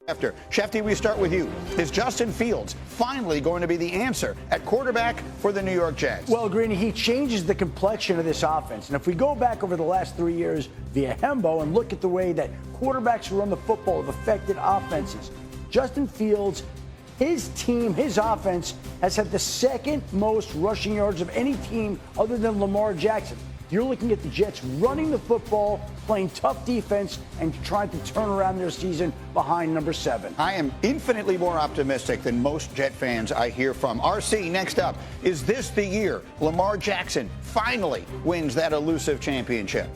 After Shefty, we start with you. Is Justin Fields finally going to be the answer at quarterback for the New York Jets? Well, Greeny, he changes the complexion of this offense. And if we go back over the last 3 years via Hembo and look at the way that quarterbacks who run the football have affected offenses, Justin Fields, his team, his offense has had the second most rushing yards of any team other than Lamar Jackson. You're looking at the Jets running the football, playing tough defense, and trying to turn around their season behind number 7. I am infinitely more optimistic than most Jet fans I hear from. RC, next up, is this the year Lamar Jackson finally wins that elusive championship?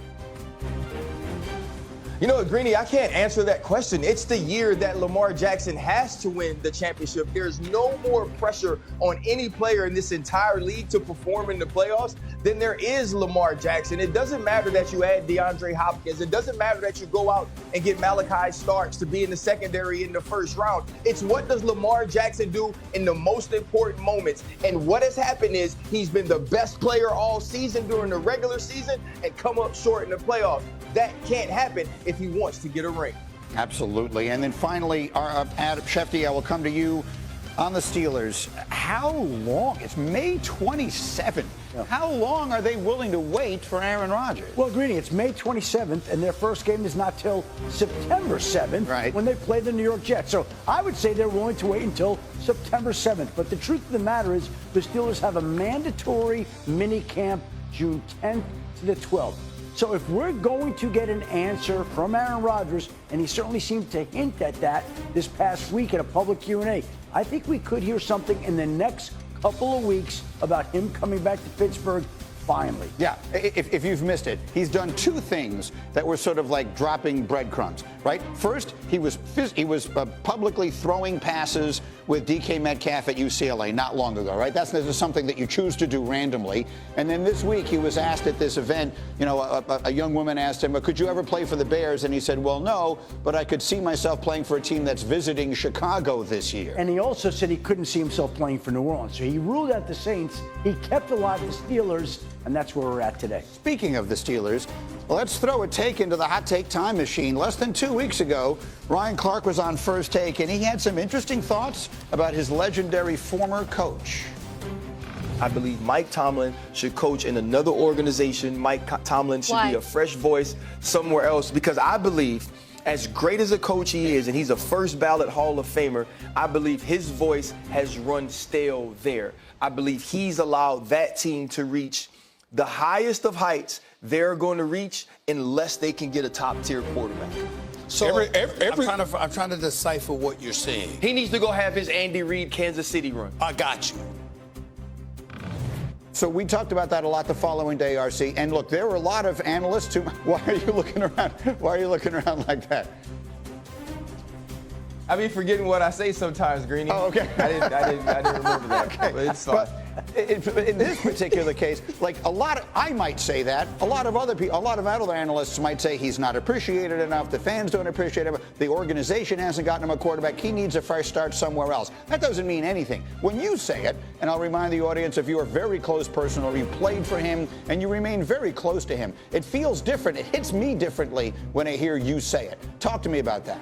You know, Greeny, I can't answer that question. It's the year that Lamar Jackson has to win the championship. There's no more pressure on any player in this entire league to perform in the playoffs than there is Lamar Jackson. It doesn't matter that you add DeAndre Hopkins. It doesn't matter that you go out and get Malachi Starks to be in the secondary in the first round. It's what does Lamar Jackson do in the most important moments. And what has happened is he's been the best player all season during the regular season and come up short in the playoffs. That can't happen if he wants to get a ring. Absolutely. And then finally, Adam Shefty, I will come to you on the Steelers. How long? It's May 27th. Yeah. How long are they willing to wait for Aaron Rodgers? Well, Greeny, it's May 27th, and their first game is not till September 7th, right, when they play the New York Jets. So I would say they're willing to wait until September 7th. But the truth of the matter is the Steelers have a mandatory mini camp June 10th to the 12th. So if we're going to get an answer from Aaron Rodgers, and he certainly seemed to hint at that this past week at a public Q&A, I think we could hear something in the next couple of weeks about him coming back to Pittsburgh finally. Yeah, if you've missed it, he's done two things that were sort of like dropping breadcrumbs, right? First, he was publicly throwing passes with DK Metcalf at UCLA not long ago, right? That's something that you choose to do randomly. And then this week he was asked at this event, you know, a young woman asked him, could you ever play for the Bears? And he said, well, no, but I could see myself playing for a team that's visiting Chicago this year. And he also said he couldn't see himself playing for New Orleans. So he ruled out the Saints. He kept alive the Steelers. And that's where we're at today. Speaking of the Steelers, let's throw a take into the hot take time machine. Less than 2 weeks ago, Ryan Clark was on First Take, and he had some interesting thoughts about his legendary former coach. I believe Mike Tomlin should coach in another organization. Mike Tomlin should be a fresh voice somewhere else, because I believe, as great as a coach he is, and he's a first ballot Hall of Famer, I believe his voice has run stale there. I believe he's allowed that team to reach the highest of heights they're going to reach unless they can get a top-tier quarterback. So I'm trying to decipher what you're saying. He needs to go have his Andy Reid Kansas City run. I got you. So we talked about that a lot the following day, RC. And look, there were a lot of analysts who. Why are you looking around? Why are you looking around like that? I be forgetting what I say sometimes, Greeny. Oh, okay. I didn't remember that. Okay. But it's fine. In this particular case, like I might say that. A lot of other people, a lot of other analysts might say he's not appreciated enough. The fans don't appreciate him. The organization hasn't gotten him a quarterback. He needs a fresh start somewhere else. That doesn't mean anything. When you say it, and I'll remind the audience, if you are very close person or you played for him and you remain very close to him, it feels different. It hits me differently when I hear you say it. Talk to me about that.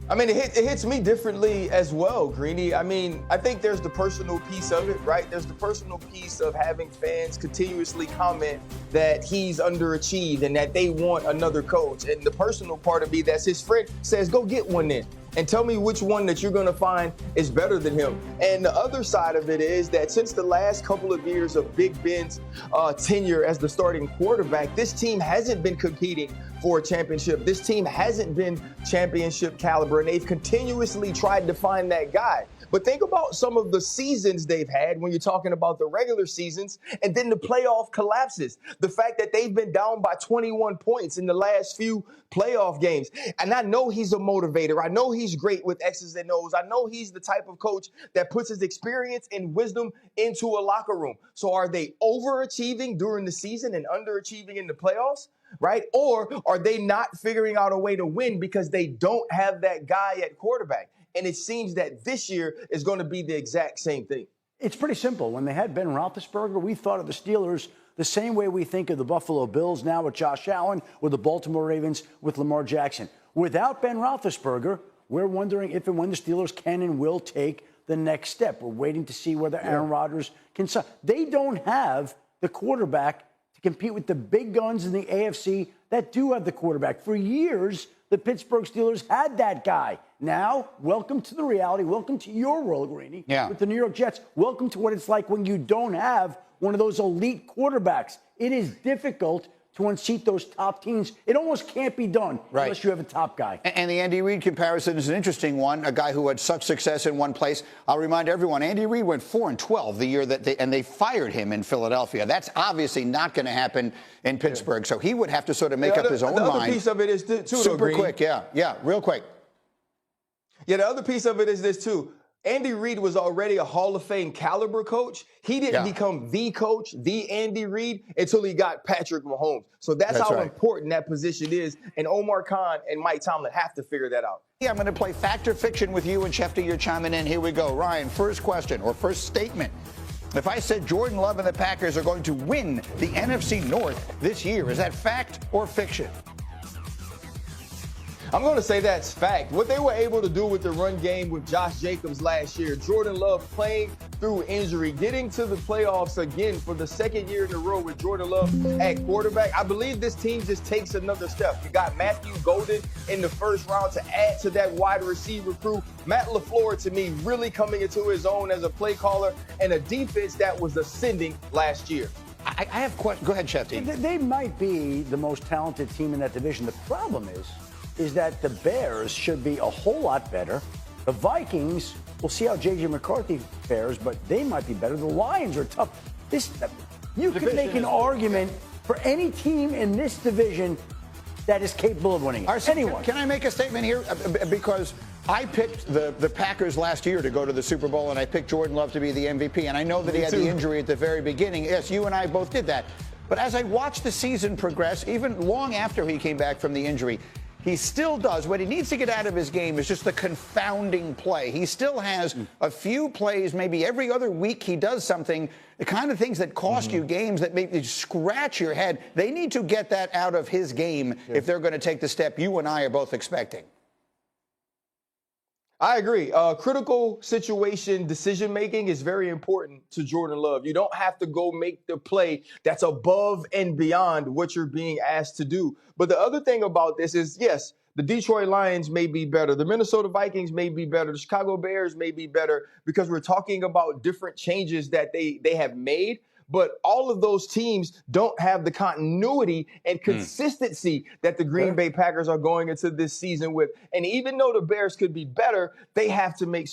I mean, it hits me differently as well, Greeny. I mean, I think there's the personal piece of it, right? There's the personal piece of having fans continuously comment that he's underachieved and that they want another coach. And the personal part of me that's his friend says, go get one then. And tell me which one that you're going to find is better than him. And the other side of it is that since the last couple of years of Big Ben's tenure as the starting quarterback, this team hasn't been competing for a championship. This team hasn't been championship caliber, and they've continuously tried to find that guy. But think about some of the seasons they've had when you're talking about the regular seasons and then the playoff collapses. The fact that they've been down by 21 points in the last few playoff games. And I know he's a motivator. I know he's great with X's and O's. I know he's the type of coach that puts his experience and wisdom into a locker room. So are they overachieving during the season and underachieving in the playoffs? Right? Or are they not figuring out a way to win because they don't have that guy at quarterback? And it seems that this year is going to be the exact same thing. It's pretty simple. When they had Ben Roethlisberger, we thought of the Steelers the same way we think of the Buffalo Bills now with Josh Allen, or the Baltimore Ravens with Lamar Jackson. Without Ben Roethlisberger, we're wondering if and when the Steelers can and will take the next step. We're waiting to see whether Aaron Rodgers can. They don't have the quarterback to compete with the big guns in the AFC that do have the quarterback. For years, the Pittsburgh Steelers had that guy. Now, welcome to the reality. Welcome to your world, Greeny, with the New York Jets. Welcome to what it's like when you don't have one of those elite quarterbacks. It is difficult to unseat those top teams. It almost can't be done unless you have a top guy. And the Andy Reid comparison is an interesting one, a guy who had such success in one place. I'll remind everyone, Andy Reid went 4-12 the year that they fired him in Philadelphia. That's obviously not going to happen in Pittsburgh. So he would have to sort of make up his own mind. The other piece of it is, too, super quick, real quick. Yeah, the other piece of it is this, too. Andy Reid was already a Hall of Fame caliber coach. He didn't become the coach, the Andy Reid, until he got Patrick Mahomes. So that's how important that position is. And Omar Khan and Mike Tomlin have to figure that out. Yeah, I'm going to play fact or fiction with you, and Schefter, you're chiming in. Here we go. Ryan, first question or first statement. If I said Jordan Love and the Packers are going to win the NFC North this year, is that fact or fiction? I'm going to say that's fact. What they were able to do with the run game with Josh Jacobs last year, Jordan Love playing through injury, getting to the playoffs again for the second year in a row with Jordan Love at quarterback. I believe this team just takes another step. You got Matthew Golden in the first round to add to that wide receiver crew. Matt LaFleur, to me, really coming into his own as a play caller, and a defense that was ascending last year. I have questions. Go ahead, Shefty. They might be the most talented team in that division. The problem is that the Bears should be a whole lot better. The Vikings, we'll see how J.J. McCarthy fares, but they might be better. The Lions are tough. You could make an argument for any team in this division that is capable of winning it. Anyone. Can I make a statement here? Because I picked the Packers last year to go to the Super Bowl, and I picked Jordan Love to be the MVP. And I know that he had the injury at the very beginning. Yes, you and I both did that. But as I watched the season progress, even long after he came back from the injury, he still does. What he needs to get out of his game is just the confounding play. He still has a few plays, maybe every other week he does something, the kind of things that cost you games that make you scratch your head. They need to get that out of his game if they're going to take the step you and I are both expecting. I agree. Critical situation decision-making is very important to Jordan Love. You don't have to go make the play that's above and beyond what you're being asked to do. But the other thing about this is, yes, the Detroit Lions may be better. The Minnesota Vikings may be better. The Chicago Bears may be better because we're talking about different changes that they have made. But all of those teams don't have the continuity and consistency that the Green Bay Packers are going into this season with. And even though the Bears could be better, they have to make